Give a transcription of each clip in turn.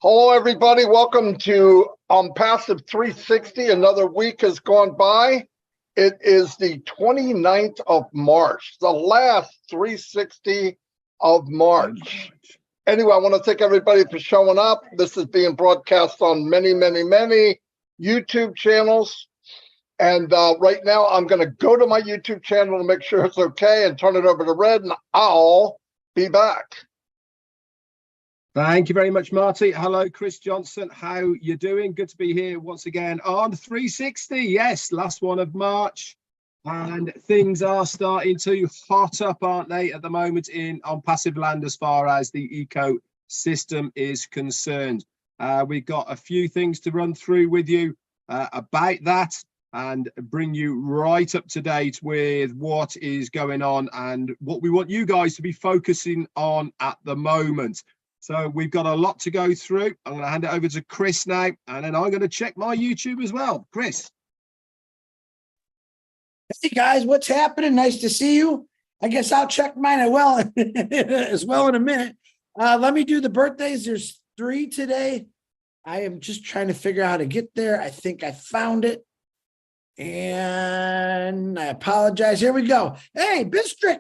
Hello, everybody. Welcome to Passive 360. Another week has gone by. It is the 29th of March, the last 360 of March. Anyway, I want to thank everybody for showing up. This is being broadcast on many YouTube channels. And right now, I'm going to go to my YouTube channel to make sure it's okay and turn it over to Red, and I'll be back. Thank you very much, Marty. Hello, Chris Johnson. How you doing? Good to be here once again on 360. Yes, last one of March. And things are starting to hot up, aren't they, at the moment on passive land as far as the ecosystem is concerned. We've got a few things to run through with you about that and bring you right up to date with what is going on and what we want you guys to be focusing on at the moment. So we've got a lot to go through. I'm going to hand it over to Chris now, and then I'm going to check my YouTube as well. Chris. Hey, guys, what's happening? Nice to see you. I guess I'll check mine as well in a minute. Let me do the birthdays. There's 3 today. I am just trying to figure out how to get there. I think I found it. And I apologize. Here we go. Hey, Bistrick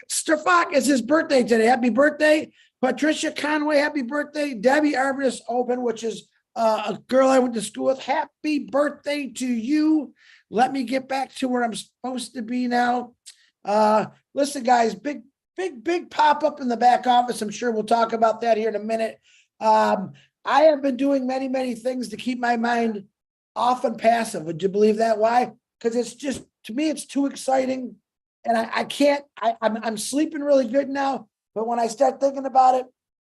Stefak is his birthday today. Happy birthday. Patricia Conway, happy birthday. Debbie Arvidas Open, which is a girl I went to school with. Happy birthday to you. Let me get back to where I'm supposed to be now. Listen, guys, big pop-up in the back office. I'm sure we'll talk about that here in a minute. I have been doing many things to keep my mind off and passive. Would you believe that? Why? Because it's just, to me, it's too exciting. And I can't, I'm sleeping really good now. But when I start thinking about it,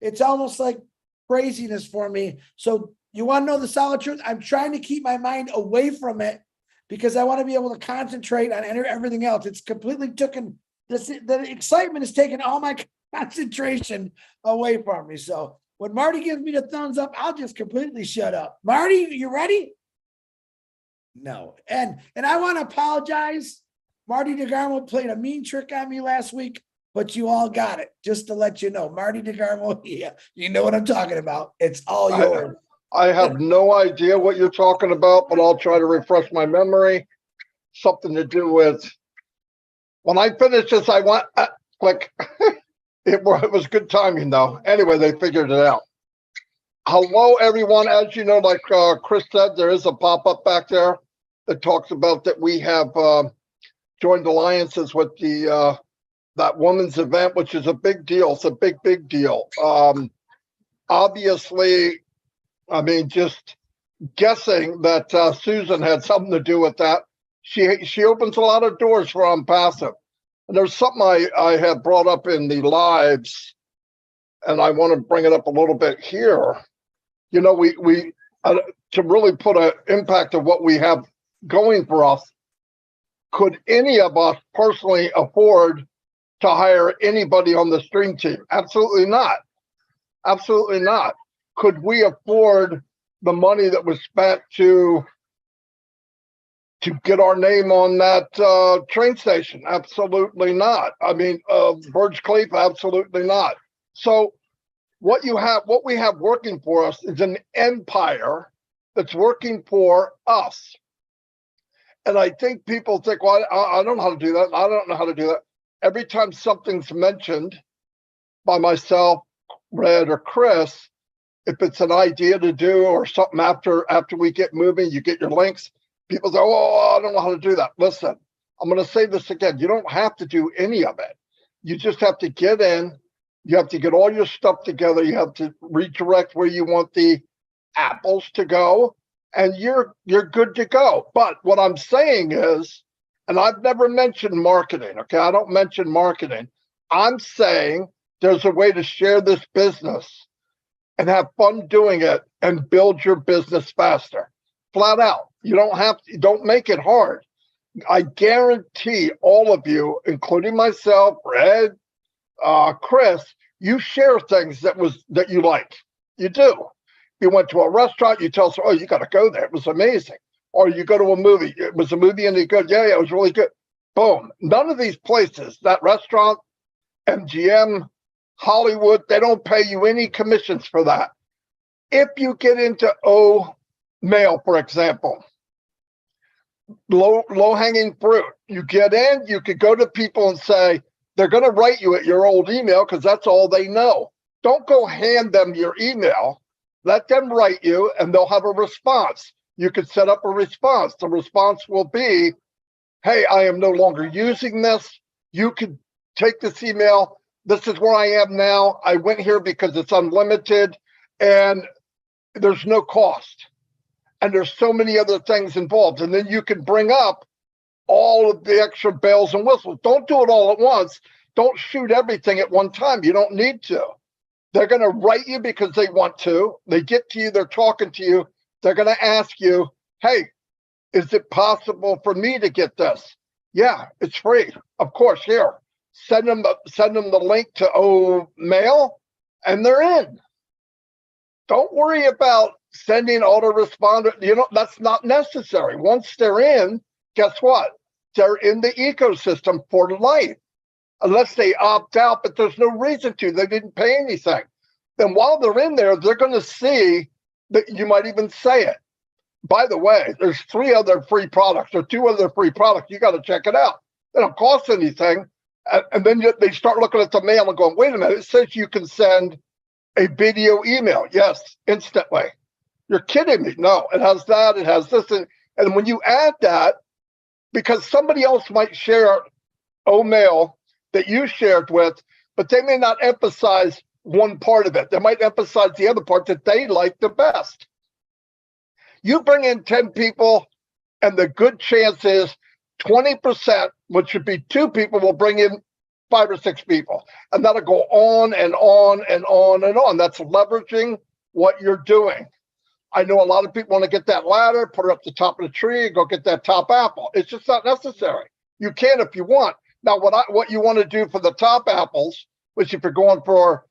it's almost like craziness for me. So you want to know the solid truth? I'm trying to keep my mind away from it because I want to be able to concentrate on everything else. It's completely taken, the excitement has taken all my concentration away from me. So when Marty gives me the thumbs up, I'll just completely shut up. Marty, you ready? No. And I want to apologize. Marty DeGarmo played a mean trick on me last week. But you all got it, just to let you know. Marty DeGarmo, yeah, you know what I'm talking about. It's all yours. I have no idea what you're talking about, but I'll try to refresh my memory. Something to do with, when I finish this, I want, click. It was good timing, though. Anyway, they figured it out. Hello, everyone. As you know, like Chris said, there is a pop-up back there that talks about that we have joined alliances with the that women's event, which is a big deal. It's a big deal. Obviously, I mean, just guessing that Susan had something to do with that. She opens a lot of doors for Passive. And there's something I have brought up in the lives, and I want to bring it up a little bit here. You know, we to really put an impact of what we have going for us, could any of us personally afford to hire anybody on the stream team? Absolutely not. Absolutely not. Could we afford the money that was spent to get our name on that train station? Absolutely not. I mean, Burj Khalifa, absolutely not. So what we have working for us is an empire that's working for us. And I think people think, well, I don't know how to do that. I don't know how to do that. Every time something's mentioned by myself, Red, or Chris, if it's an idea to do or something after we get moving, you get your links, people say, oh, I don't know how to do that. Listen, I'm going to say this again. You don't have to do any of it. You just have to get in. You have to get all your stuff together. You have to redirect where you want the apples to go, and you're good to go. But what I'm saying is, and I've never mentioned marketing, okay? I don't mention marketing. I'm saying there's a way to share this business and have fun doing it and build your business faster. Flat out. You don't make it hard. I guarantee all of you, including myself, Red, Chris, you share things that you like. You do. You went to a restaurant, you tell us, oh, you got to go there. It was amazing. Or you go to a movie. It was a movie and you go, yeah, it was really good. Boom. None of these places, that restaurant, MGM, Hollywood, they don't pay you any commissions for that. If you get into O mail, for example, low hanging fruit, you get in, you could go to people and say, they're going to write you at your old email because that's all they know. Don't go hand them your email. Let them write you and they'll have a response. You could set up a response. The response will be, hey, I am no longer using this. You could take this email. This is where I am now. I went here because it's unlimited and there's no cost. And there's so many other things involved. And then you can bring up all of the extra bells and whistles. Don't do it all at once. Don't shoot everything at one time. You don't need to. They're going to write you because they want to. They get to you. They're talking to you. They're going to ask you, hey, is it possible for me to get this? Yeah, it's free. Of course, here. Send them the link to O Mail, and they're in. Don't worry about sending autoresponder. That's not necessary. Once they're in, guess what? They're in the ecosystem for life. Unless they opt out, but there's no reason to. They didn't pay anything. Then while they're in there, they're going to see that you might even say it. By the way, there's 3 other free products or 2 other free products. You got to check it out. They don't cost anything. And then they start looking at the mail and going, wait a minute, it says you can send a video email. Yes, instantly. You're kidding me. No, it has that. It has this. And when you add that, because somebody else might share mail that you shared with, but they may not emphasize one part of it. They might emphasize the other part that they like the best. You bring in 10 people, and the good chance is 20%, which should be 2 people, will bring in 5 or 6 people. And that'll go on and on and on and on. That's leveraging what you're doing. I know a lot of people want to get that ladder, put it up the top of the tree, and go get that top apple. It's just not necessary. You can if you want. Now, what you want to do for the top apples, which if you're going for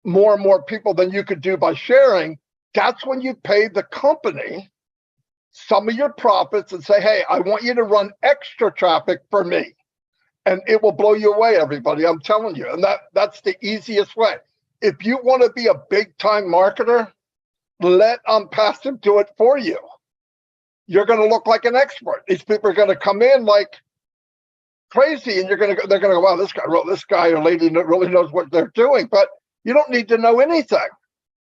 more and more people than you could do by sharing, that's when you pay the company some of your profits and say, hey, I want you to run extra traffic for me. And it will blow you away, everybody. I'm telling you. And that's the easiest way. If you want to be a big time marketer, let Passive do it for you. You're going to look like an expert. These people are going to come in like crazy, and they're going to go, wow, this guy or lady really knows what they're doing. But you don't need to know anything.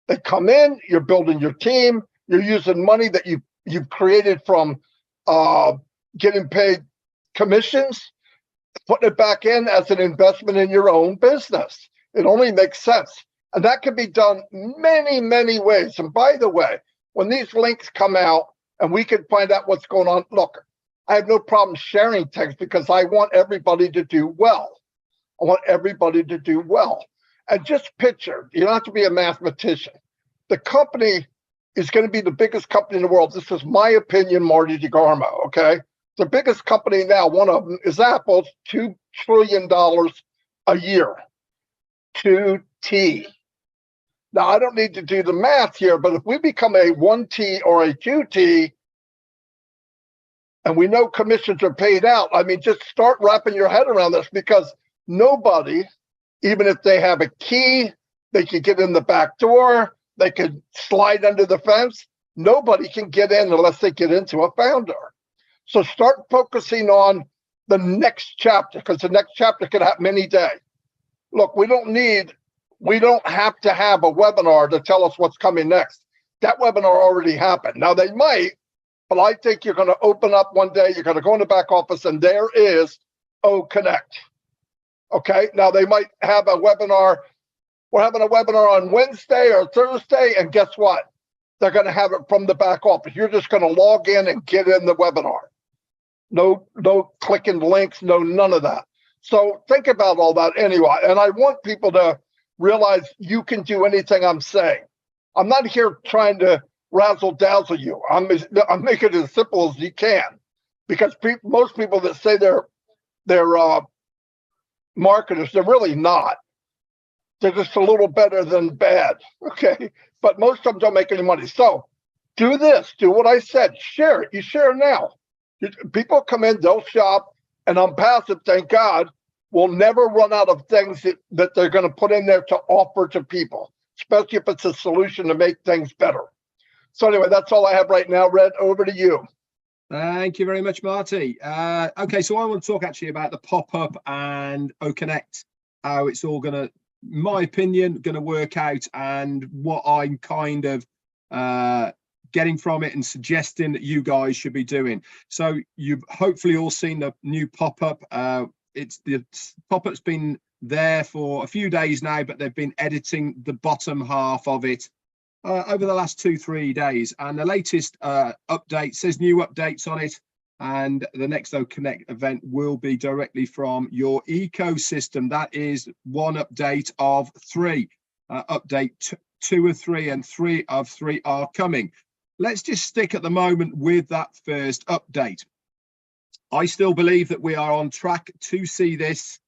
They come in, you're building your team, you're using money that you've created from getting paid commissions, putting it back in as an investment in your own business. It only makes sense. And that can be done many, many ways. And by the way, when these links come out and we can find out what's going on, look, I have no problem sharing things because I want everybody to do well. I want everybody to do well. And just picture, you don't have to be a mathematician. The company is going to be the biggest company in the world. This is my opinion, Marty DeGarmo, okay? The biggest company now, one of them is Apple's $2 trillion a year. 2T. Now, I don't need to do the math here, but if we become a 1T or a 2T, and we know commissions are paid out, I mean, just start wrapping your head around this, because nobody, even if they have a key, they could get in the back door, they could slide under the fence. Nobody can get in unless they get into a founder. So start focusing on the next chapter, because the next chapter could happen any day. Look, we don't have to have a webinar to tell us what's coming next. That webinar already happened. Now they might, but I think you're going to open up one day, you're going to go in the back office, and there is Connect. Okay, now they might have a webinar. We're having a webinar on Wednesday or Thursday, and guess what? They're going to have it from the back office. You're just going to log in and get in the webinar. No clicking links, none of that. So think about all that anyway. And I want people to realize you can do anything I'm saying. I'm not here trying to razzle dazzle you. I'm making it as simple as you can, because most people that say they're marketers, they're really not. They're just a little better than bad, okay? But most of them don't make any money. So do this, do what I said, share it. You share now. People come in, they'll shop, and on Passive, thank God, we'll never run out of things that they're going to put in there to offer to people. especially if it's a solution to make things better. So anyway, that's all I have right now. Red, over to you. Thank you very much, Marty. Okay, so I want to talk actually about the pop-up and OConnect, how it's all going to, my opinion, going to work out, and what I'm kind of getting from it and suggesting that you guys should be doing. So you've hopefully all seen the new pop-up. It's the pop-up's been there for a few days now, but they've been editing the bottom half of it over the last 2-3 days, and the latest update says new updates on it, and the next OConnect event will be directly from your ecosystem. That is one update of 3. Update 2 of 3 and 3 of 3 are coming. Let's just stick at the moment with that first update. I still believe that we are on track to see this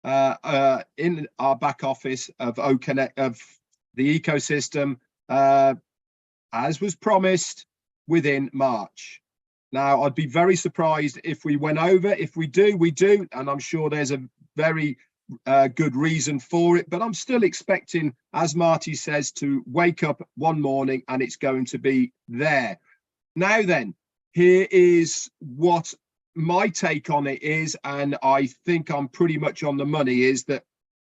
in our back office of OConnect, of the ecosystem, as was promised, within March. Now, I'd be very surprised if we went over. If we do, we do, and I'm sure there's a very good reason for it, but I'm still expecting, as Marty says, to wake up one morning and it's going to be there. Now then, here is what my take on it is, and I think I'm pretty much on the money, is that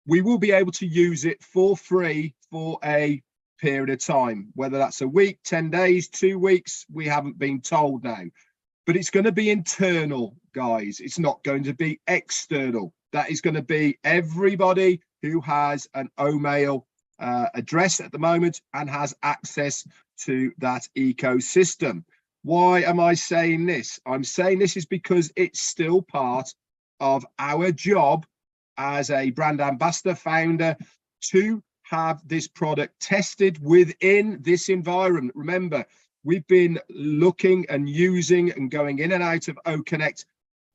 we will be able to use it for free for a period of time, whether that's a week, 10 days, 2 weeks, we haven't been told now, but it's going to be internal, guys. It's not going to be external. That is going to be everybody who has an OMail address at the moment and has access to that ecosystem. Why am I saying this? I'm saying this is because it's still part of our job as a brand ambassador founder to have this product tested within this environment. Remember, we've been looking and using and going in and out of OConnect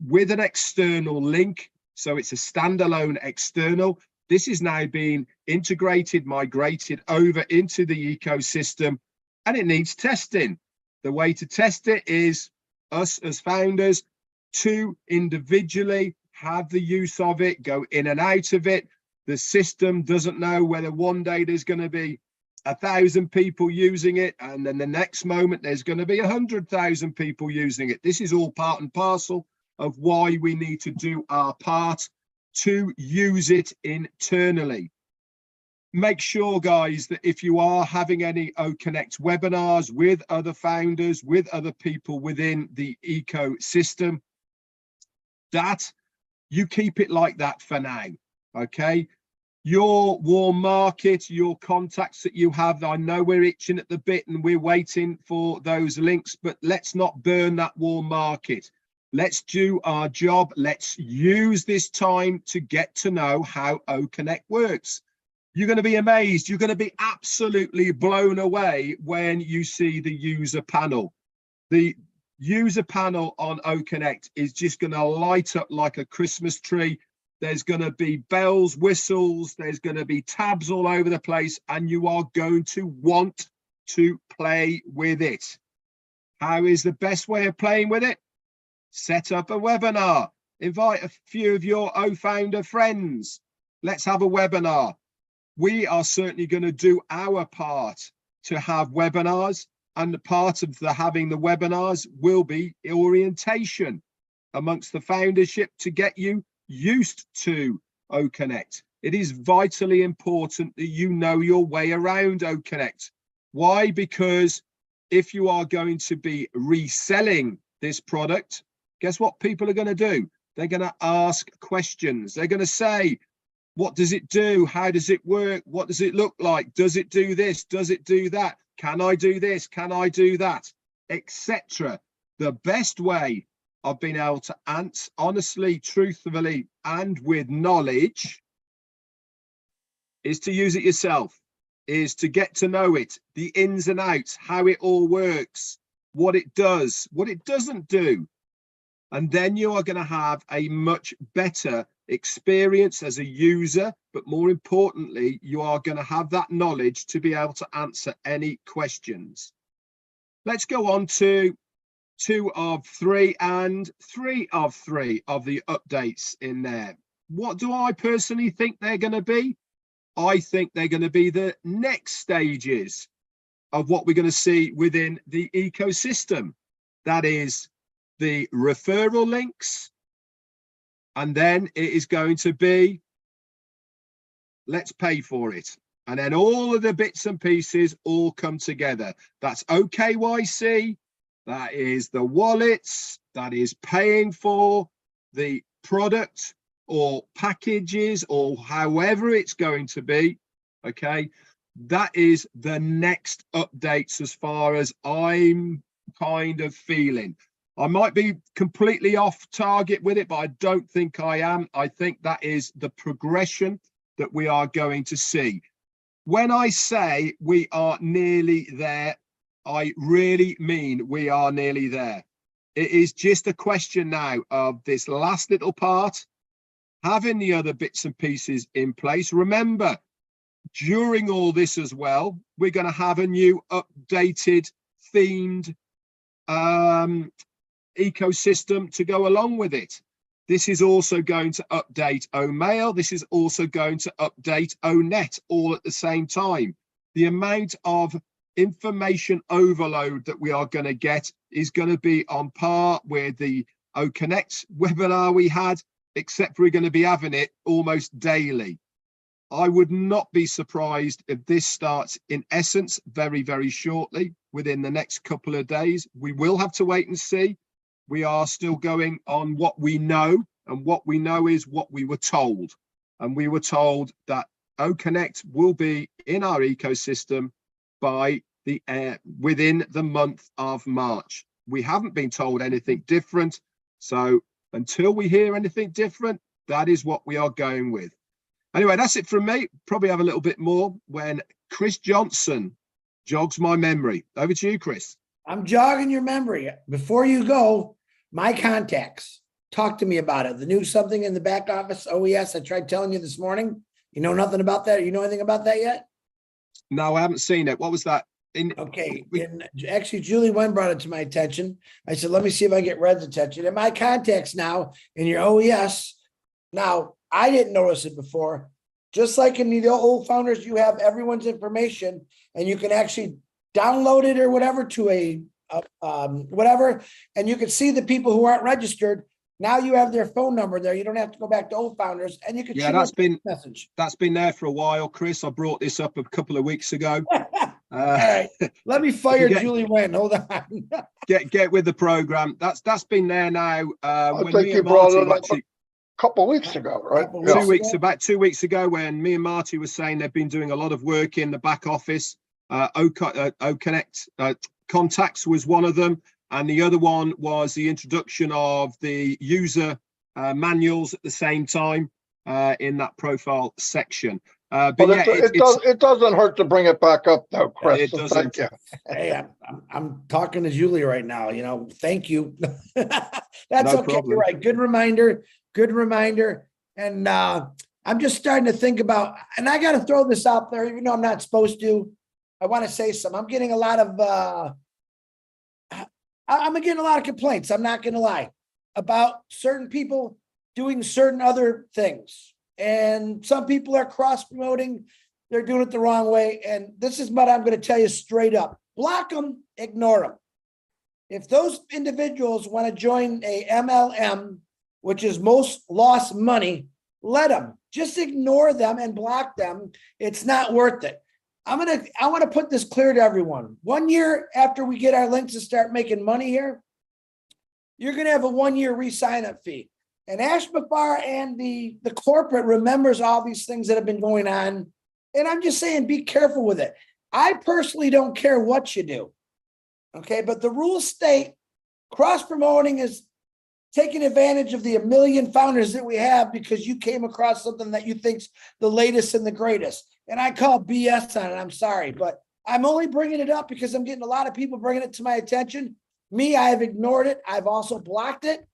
with an external link. So it's a standalone external. This is now being integrated, migrated over into the ecosystem, and it needs testing. The way to test it is us as founders to individually have the use of it, go in and out of it. The system doesn't know whether one day there's going to be 1,000 people using it, and then the next moment there's going to be 100,000 people using it. This is all part and parcel of why we need to do our part to use it internally. Make sure, guys, that if you are having any OConnect webinars with other founders, with other people within the ecosystem, that you keep it like that for now, okay? Your warm market, your contacts that you have, I know we're itching at the bit and we're waiting for those links, but let's not burn that warm market. Let's do our job. Let's use this time to get to know how OConnect works. You're going to be amazed. You're going to be absolutely blown away when you see the user panel. The user panel on OConnect is just going to light up like a Christmas tree. There's going to be bells, whistles, there's going to be tabs all over the place, and you are going to want to play with it. How is the best way of playing with it? Set up a webinar. Invite a few of your O-Founder friends. Let's have a webinar. We are certainly going to do our part to have webinars, and the part of having the webinars will be orientation amongst the foundership to get you used to OConnect. It is vitally important that you know your way around OConnect. Why? Because if you are going to be reselling this product, guess what people are going to do? They're going to ask questions. They're going to say, what does it do? How does it work? What does it look like? Does it do this? Does it do that? Can I do this? Can I do that? Etc. The best way of being able to answer honestly, truthfully, and with knowledge is to use it yourself, is to get to know it, the ins and outs, how it all works, what it does, what it doesn't do. And then you are going to have a much better experience as a user, but more importantly, you are going to have that knowledge to be able to answer any questions. Let's go on to 2 of 3 and 3 of 3 of the updates in there. What do I personally think they're going to be? I think they're going to be the next stages of what we're going to see within the ecosystem. That is the referral links. And then it is going to be, let's pay for it. And then all of the bits and pieces all come together. That's OKYC. That is the wallets. That is paying for the product or packages or however it's going to be. Okay. That is the next updates as far as I'm kind of feeling. I might be completely off target with it, but I don't think I am. I think that is the progression that we are going to see. When I say we are nearly there, I really mean we are nearly there. It is just a question now of this last little part, having the other bits and pieces in place. Remember, during all this as well, we're going to have a new updated themed ecosystem to go along with it. This is also going to update OMail. This is also going to update ONet all at the same time. The amount of information overload that we are going to get is going to be on par with the OConnect webinar we had, except we're going to be having it almost daily. I would not be surprised if this starts in essence very, very shortly, within the next couple of days. We will have to wait and see. We are still going on what we know, and what we know is what we were told. And we were told that OConnect will be in our ecosystem by the within the month of March. We haven't been told anything different. So until we hear anything different, that is what we are going with. Anyway, that's it from me. Probably have a little bit more when Chris Johnson jogs my memory. Over to you, Chris. I'm jogging your memory. Before you go, my contacts. Talk to me about it. The new something in the back office, OES, I tried telling you this morning. You know nothing about that? You know anything about that yet? No, I haven't seen it. What was that? Okay. Actually, Julie Wen brought it to my attention. I said, let me see if I can get Red's attention. And my contacts now in your OES. Now, I didn't notice it before. Just like in the old founders, you have everyone's information and you can actually download it or whatever to a whatever, and you can see the people who aren't registered. Now you have their phone number there. You don't have to go back to old founders, and you can that's been there for a while, Chris. I brought this up a couple of weeks ago. All right, let me fire Julie Wen. Hold on. get with the program. That's been there now. I think you brought it up a couple of weeks ago, right? About 2 weeks ago, when me and Marty were saying they've been doing a lot of work in the back office. OConnect Contacts was one of them, and the other one was the introduction of the user manuals at the same time in that profile section. But yeah, it doesn't hurt to bring it back up, though, Chris. It doesn't. Thank you. Hey, I'm talking to Julie right now. You know, thank you. That's no okay. problem. You're right. Good reminder. Good reminder. And I'm just starting to think about, and I got to throw this out there, even though I'm not supposed to. I want to say something. I'm getting a lot of complaints. I'm not going to lie about certain people doing certain other things. And some people are cross promoting. They're doing it the wrong way. And this is what I'm going to tell you straight up. Block them, ignore them. If those individuals want to join a MLM, which is most lost money, let them. Just ignore them and block them. It's not worth it. I want to put this clear to everyone. 1 year after we get our links and start making money here, you're going to have a 1 year re-sign up fee. And Ashbafar and the corporate remembers all these things that have been going on. And I'm just saying, be careful with it. I personally don't care what you do. Okay. But the rules state cross promoting is taking advantage of the 1 million founders that we have because you came across something that you think's the latest and the greatest. And I call BS on it. I'm sorry, but I'm only bringing it up because I'm getting a lot of people bringing it to my attention. Me, I have ignored it. I've also blocked it.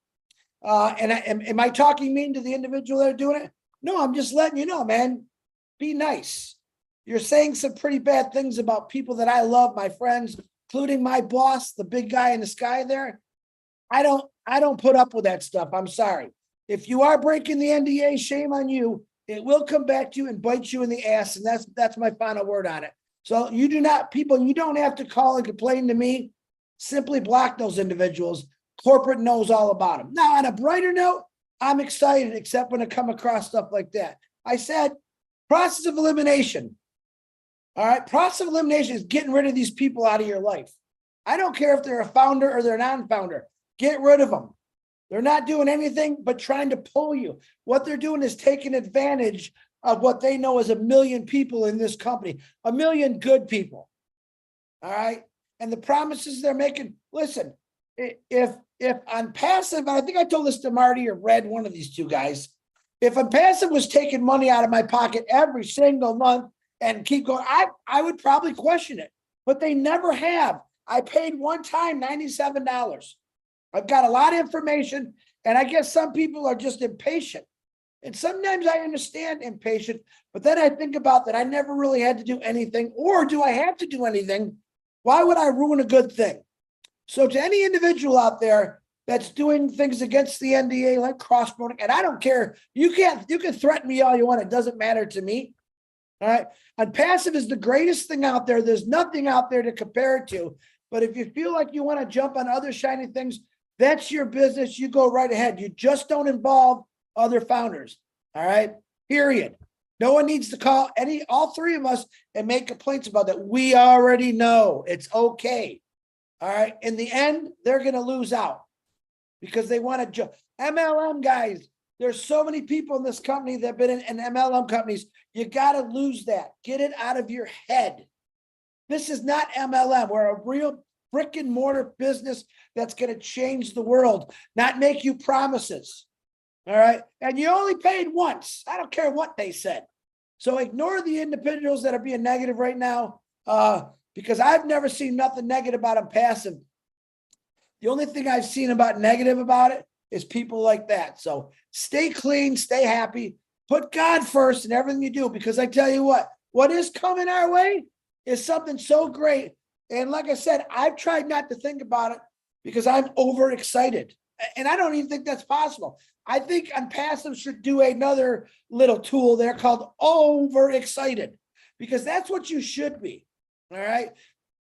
Am I talking mean to the individual that are doing it? No, I'm just letting you know, man, be nice. You're saying some pretty bad things about people that I love, my friends, including my boss, the big guy in the sky there. I don't put up with that stuff. I'm sorry. If you are breaking the NDA, shame on you. it will come back to you and bite you in the ass. And that's my final word on it. So you don't have to call and complain to me. Simply block those individuals. Corporate knows all about them. Now, on a brighter note, I'm excited, except when I come across stuff like that. I said, process of elimination. All right. Process of elimination is getting rid of these people out of your life. I don't care if they're a founder or they're a non-founder. Get rid of them. They're not doing anything but trying to pull you. What they're doing is taking advantage of what they know is 1 million people in this company, 1 million good people. All right. And the promises they're making, listen, if on passive, and I think I told this to Marty or Red, one of these two guys, if a passive was taking money out of my pocket every single month and keep going, I would probably question it, but they never have. I paid one time $97. I've got a lot of information, and I guess some people are just impatient. And sometimes I understand impatient, but then I think about that I never really had to do anything, or do I have to do anything? Why would I ruin a good thing? So to any individual out there that's doing things against the NDA, like cross-promoting, and I don't care, you can threaten me all you want. It doesn't matter to me. All right. And passive is the greatest thing out there. There's nothing out there to compare it to. But if you feel like you want to jump on other shiny things, that's your business. You go right ahead. You just don't involve other founders. All right. Period. No one needs to call all three of us and make complaints about that. We already know it's okay. All right. In the end, they're going to lose out because they want to jump. MLM guys, there's so many people in this company that have been in MLM companies. You got to lose that. Get it out of your head. This is not MLM. We're a real brick and mortar business that's going to change the world, not make you promises. All right. And you only paid once. I don't care what they said. So ignore the individuals that are being negative right now, because I've never seen nothing negative about them passive. The only thing I've seen about negative about it is people like that. So stay clean, stay happy, put God first in everything you do, because I tell you what is coming our way is something so great. And like I said, I've tried not to think about it because I'm overexcited. And I don't even think that's possible. I think Unpassive should do another little tool there called overexcited, because that's what you should be. All right.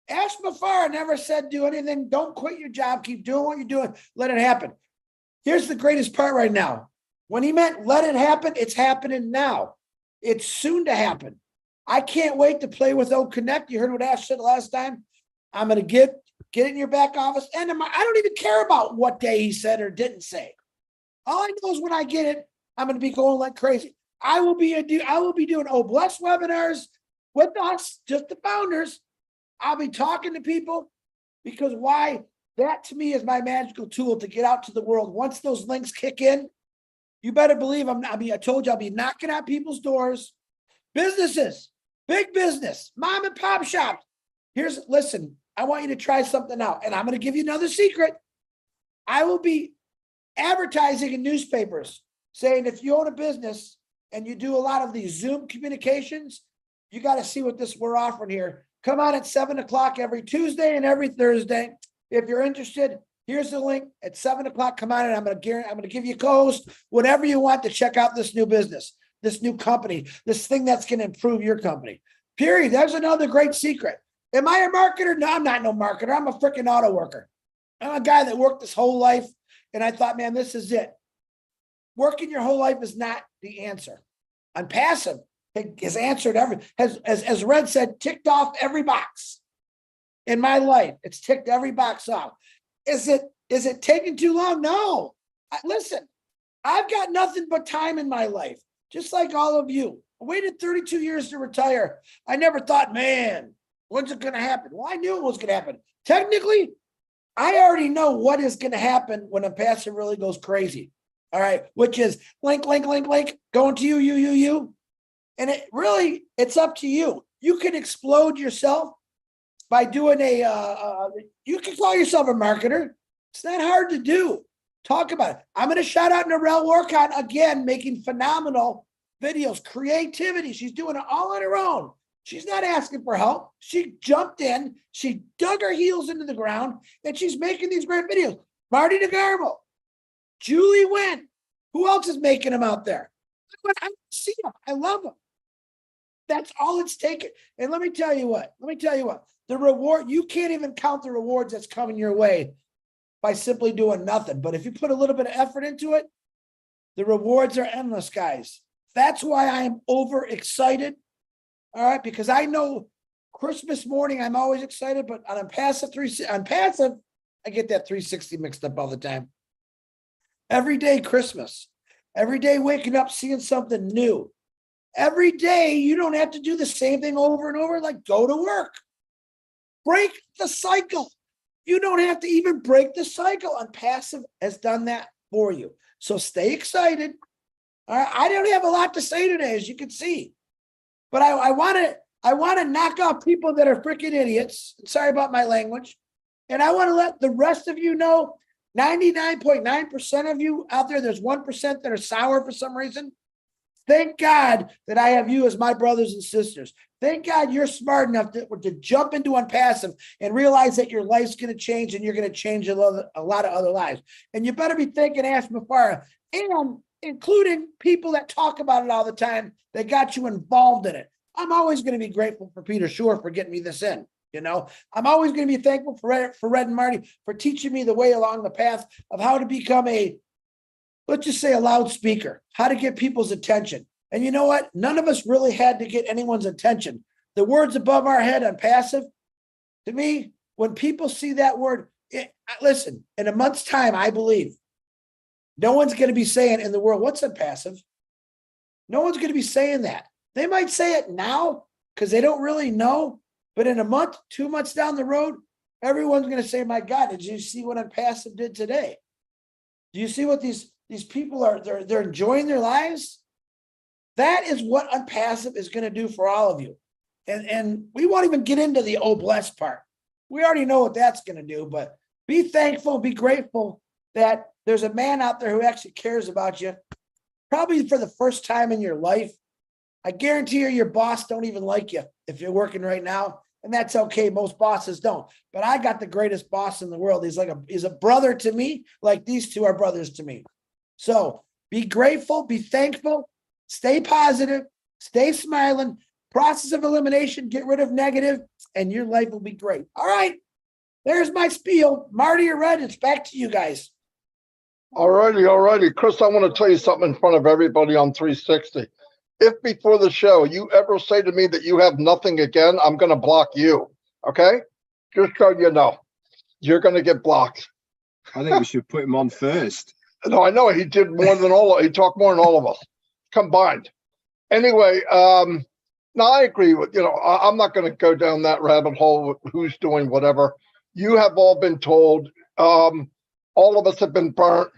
Ash Mafar never said do anything. Don't quit your job. Keep doing what you're doing. Let it happen. Here's the greatest part right now. When he meant let it happen, it's happening now. It's soon to happen. I can't wait to play with Oak Connect. You heard what Ash said last time. I'm going to get it in your back office. And I don't even care about what day he said or didn't say. All I know is when I get it, I'm going to be going like crazy. I will be doing Bless webinars with us, just the founders. I'll be talking to people, because why? That to me is my magical tool to get out to the world. Once those links kick in, you better believe I told you I'll be knocking at people's doors. Businesses, big business, mom and pop shops. Listen, I want you to try something out. And I'm going to give you another secret. I will be advertising in newspapers saying, if you own a business and you do a lot of these Zoom communications, you got to see what we're offering here. Come on at 7:00 every Tuesday and every Thursday. If you're interested, here's the link at 7:00. Come on, and I'm going to give you a co-host, whatever you want to check out this new business, this new company, this thing that's going to improve your company. Period. That's another great secret. Am I a marketer? No, I'm not no marketer. I'm a freaking auto worker. I'm a guy that worked his whole life, and I thought, man, this is it. Working your whole life is not the answer. On passive, it has answered as Red said, ticked off every box in my life. It's ticked every box off. Is it taking too long? No. Listen, I've got nothing but time in my life, just like all of you. I waited 32 years to retire. I never thought, man, when's it going to happen? Well, I knew it was going to happen. Technically, I already know what is going to happen when a passive really goes crazy. All right, which is link, going to you. And it's up to you. You can explode yourself by doing you can call yourself a marketer. It's not hard to do. Talk about it. I'm going to shout out Narelle Workon again, making phenomenal videos, creativity. She's doing it all on her own. She's not asking for help. She jumped in, she dug her heels into the ground, and she's making these great videos. Marty DeGarmo, Julie Wynn. Who else is making them out there? But I see them. I love them. That's all it's taken. And let me tell you what. The reward, you can't even count the rewards that's coming your way by simply doing nothing. But if you put a little bit of effort into it, the rewards are endless, guys. That's why I am overexcited. All right, because I know Christmas morning I'm always excited, but on passive I get that 360 mixed up all the time. Every day Christmas, every day waking up seeing something new. Every day you don't have to do the same thing over and over. Like, go to work, break the cycle. You don't have to even break the cycle. Unpassive has done that for you. So stay excited. All right, I don't have a lot to say today, as you can see, but I want to knock off people that are freaking idiots. Sorry about my language. And I want to let the rest of you know, 99.9% of you out there, there's 1% that are sour for some reason. Thank God that I have you as my brothers and sisters. Thank God you're smart enough to jump into Unpassive and realize that your life's going to change and you're going to change a lot of other lives. And you better be thinking Ash Mafara, and including people that talk about it all the time that got you involved in it. I'm always going to be grateful for Peter Shore for getting me this in. You know, I'm always going to be thankful for Red and Marty for teaching me the way along the path of how to become let's just say a loudspeaker, how to get people's attention. And you know what? None of us really had to get anyone's attention. The words above our head on passive, to me, when people see that word, listen, in a month's time, I believe no one's going to be saying in the world, what's on passive? No one's going to be saying that. They might say it now because they don't really know. But in a month, 2 months down the road, everyone's going to say, my God, did you see what Unpassive did today? Do you see what these people are, they're enjoying their lives? That is what Unpassive is going to do for all of you. And we won't even get into the blessed part. We already know what that's going to do, but be thankful, be grateful that there's a man out there who actually cares about you, probably for the first time in your life. I guarantee you, your boss don't even like you if you're working right now. And that's okay. Most bosses don't. But I got the greatest boss in the world. He's a brother to me, like these two are brothers to me. So be grateful, be thankful, stay positive, stay smiling. Process of elimination, get rid of negative, and your life will be great. All right. There's my spiel. Marty or Red, it's back to you guys. All righty. Chris, I want to tell you something in front of everybody on 360. If before the show you ever say to me that you have nothing again, I'm going to block you. Okay? Just so you know, you're going to get blocked. I think we should put him on first. No, I know he did more than he talked more than all of us combined. Anyway, no, I agree with, I'm not going to go down that rabbit hole with who's doing whatever. You have all been told. All of us have been burnt.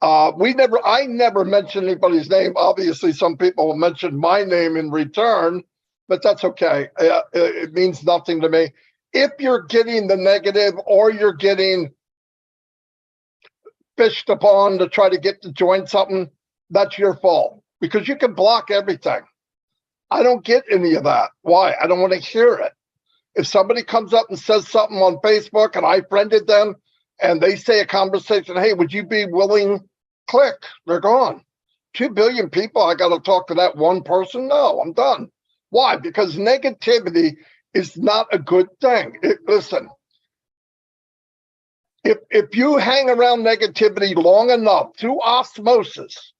I never mentioned anybody's name. Obviously, some people will mention my name in return, but that's okay. It means nothing to me. If you're getting the negative or you're getting fished upon to try to get to join something, that's your fault because you can block everything. I don't get any of that. Why? I don't want to hear it. If somebody comes up and says something on Facebook and I friended them and they say a conversation, hey, would you be willing? Click, they're gone. 2 billion people, I got to talk to that one person? No, I'm done. Why? Because negativity is not a good thing. Listen, if you hang around negativity long enough through osmosis,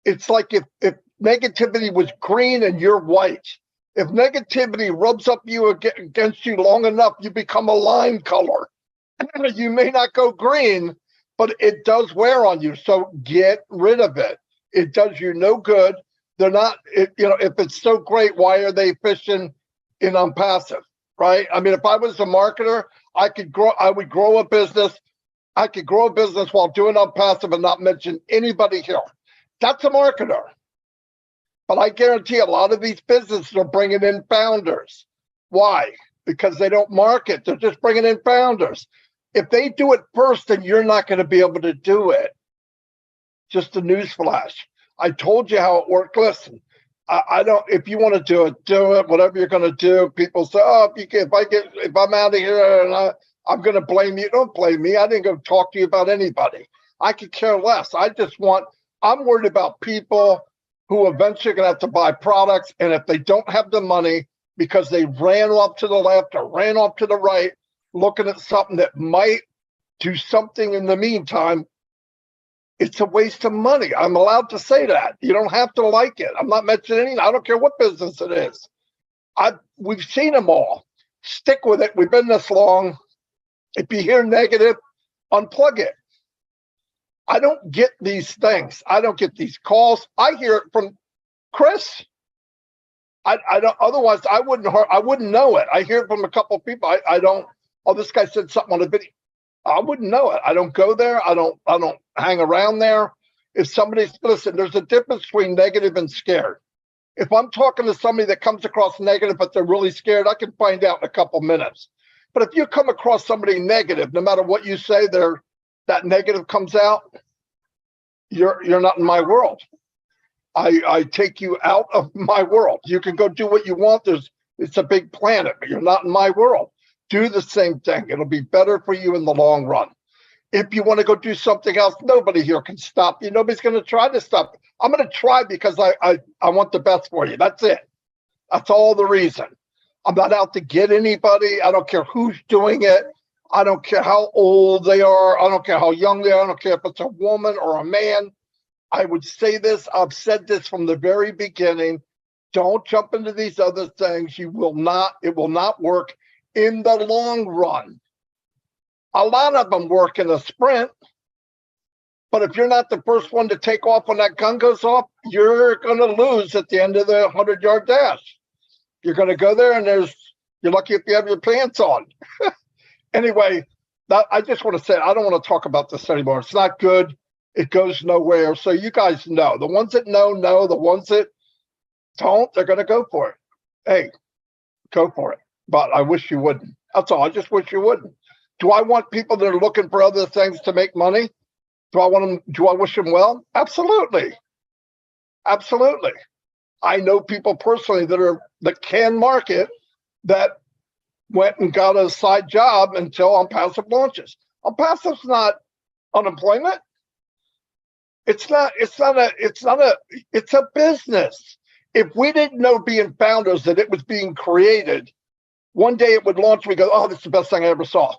it's like if negativity was green and you're white. If negativity rubs up you against you long enough, you become a lime color. You may not go green, but it does wear on you. So get rid of it. It does you no good. They're not, if it's so great, why are they fishing in Unpassive, right? I mean, if I was a marketer, I would grow a business. I could grow a business while doing Unpassive and not mention anybody here. That's a marketer. But I guarantee a lot of these businesses are bringing in founders. Why? Because they don't market. They're just bringing in founders. If they do it first, then you're not going to be able to do it. Just a news flash. I told you how it worked. Listen, I don't. If you want to do it. Whatever you're going to do. People say, "Oh, if I'm out of here and I'm going to blame you." Don't blame me. I didn't go talk to you about anybody. I could care less. I'm worried about people who eventually are going to have to buy products. And if they don't have the money because they ran off to the left or ran off to the right, looking at something that might do something in the meantime, it's a waste of money. I'm allowed to say that. You don't have to like it. I'm not mentioning anything. I don't care what business it is. We've seen them all. Stick with it. We've been this long. If you hear negative, unplug it. I don't get these things. I don't get these calls. I hear it from Chris. I don't. Otherwise, I wouldn't know it. I hear it from a couple of people. I don't. Oh, this guy said something on a video. I wouldn't know it. I don't go there. I don't hang around there. If somebody's, listen, there's a difference between negative and scared. If I'm talking to somebody that comes across negative, but they're really scared, I can find out in a couple minutes. But if you come across somebody negative, no matter what you say, that negative comes out, you're not in my world. I take you out of my world. You can go do what you want. It's a big planet, but you're not in my world. Do the same thing. It'll be better for you in the long run. If you want to go do something else, nobody here can stop you. Nobody's going to try to stop you. I'm going to try because I want the best for you. That's it. That's all the reason. I'm not out to get anybody. I don't care who's doing it. I don't care how old they are. I don't care how young they are. I don't care if it's a woman or a man. I would say this. I've said this from the very beginning. Don't jump into these other things. It will not work in the long run. A lot of them work in a sprint, but if you're not the first one to take off when that gun goes off, you're going to lose at the end of the 100-yard dash. You're going to go there and you're lucky if you have your pants on. Anyway, I just want to say, I don't want to talk about this anymore. It's not good. It goes nowhere. So you guys know. The ones that know. The ones that don't, they're going to go for it. Hey, go for it. But I wish you wouldn't. That's all. I just wish you wouldn't. Do I want people that are looking for other things to make money? Do I wish them well? Absolutely. Absolutely. I know people personally that can market that went and got a side job until On Passive launches. On Passive's not unemployment. It's a business. If we didn't know being founders that it was being created, one day it would launch, we go, oh, this is the best thing I ever saw.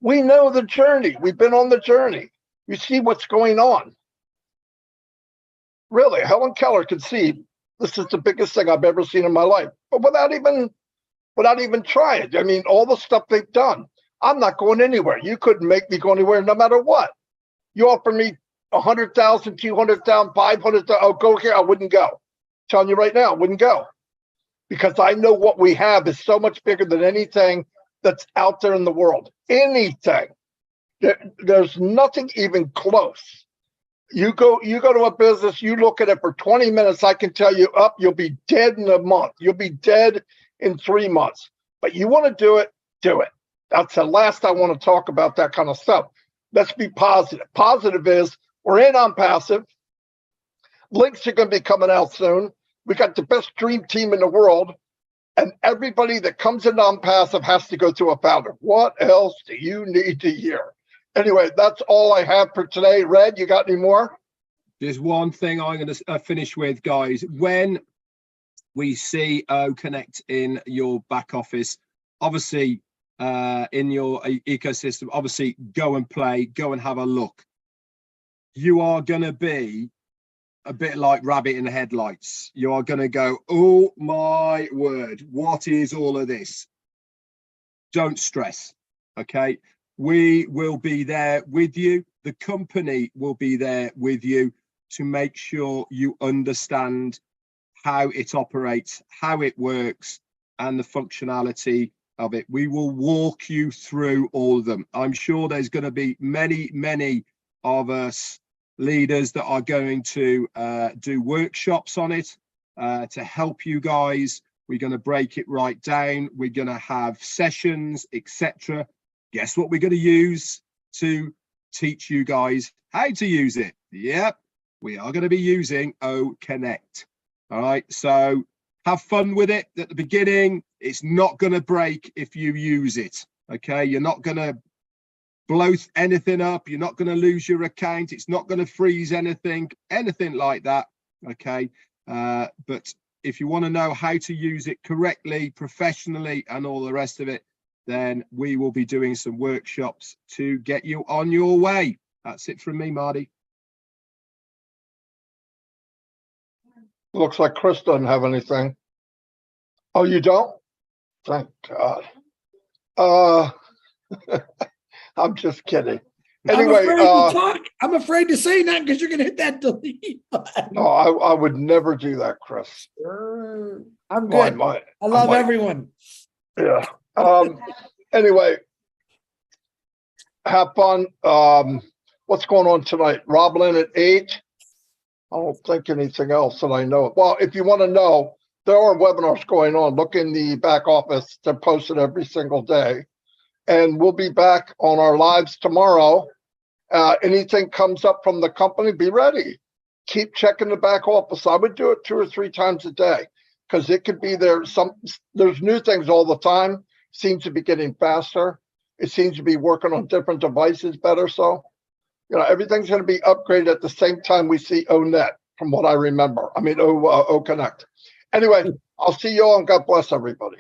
We know the journey. We've been on the journey. You see what's going on. Really, Helen Keller could see this is the biggest thing I've ever seen in my life, but without even trying. I mean, all the stuff they've done. I'm not going anywhere. You couldn't make me go anywhere no matter what. You offer me 100,000, 200,000, 500,000. Oh, go here. I wouldn't go. I'm telling you right now, I wouldn't go. Because I know what we have is so much bigger than anything that's out there in the world. Anything. There's nothing even close. You go to a business, you look at it for 20 minutes, I can tell you you'll be dead in a month. You'll be dead in 3 months. But you want to do it, do it. That's the last I want to talk about that kind of stuff. Let's be positive. Positive is we're in On Passive. Links are going to be coming out soon. We got the best dream team in the world. And everybody that comes in On Passive has to go through a founder. What else do you need to hear? Anyway, that's all I have for today. Red, you got any more? There's one thing I'm going to finish with, guys. When we see Connect in your back office, obviously in your ecosystem, obviously go and play, go and have a look. You are going to be a bit like rabbit in the headlights. You are going to go, oh my word, what is all of this? Don't stress, okay? We will be there with you. The company will be there with you to make sure you understand how it operates, how it works, and the functionality of it. We will walk you through all of them. I'm sure there's going to be many of us leaders that are going to do workshops on it to help you guys. We're going to break it right down. We're going to have sessions, etc. Guess what we're going to use to teach you guys how to use it? Yep, we are going to be using Connect. All right, so have fun with it at the beginning. It's not going to break if you use it. Okay, you're not going to blow anything up. You're not going to lose your account. It's not going to freeze anything like that. Okay. But if you want to know how to use it correctly, professionally, and all the rest of it, then we will be doing some workshops to get you on your way. That's it from me, Marty. Looks like Chris doesn't have anything. Oh, you don't? Thank God. I'm just kidding. Anyway, I'm afraid to talk. I'm afraid to say nothing because you're going to hit that delete button. no, I would never do that, Chris. I'm Well, good. I love everyone. Yeah. Anyway, have fun. What's going on tonight? Rob Lynn at 8. I don't think anything else that I know. Well, if you want to know, there are webinars going on. Look in the back office. They're posted every single day. And we'll be back on our lives tomorrow. Anything comes up from the company, be ready. Keep checking the back office. I would do it 2 or 3 times a day because it could be there. There's new things all the time. Seems to be getting faster. It seems to be working on different devices better. So, everything's going to be upgraded at the same time we see ONet, from what I remember. I mean, O Connect. Anyway, I'll see you all and God bless everybody.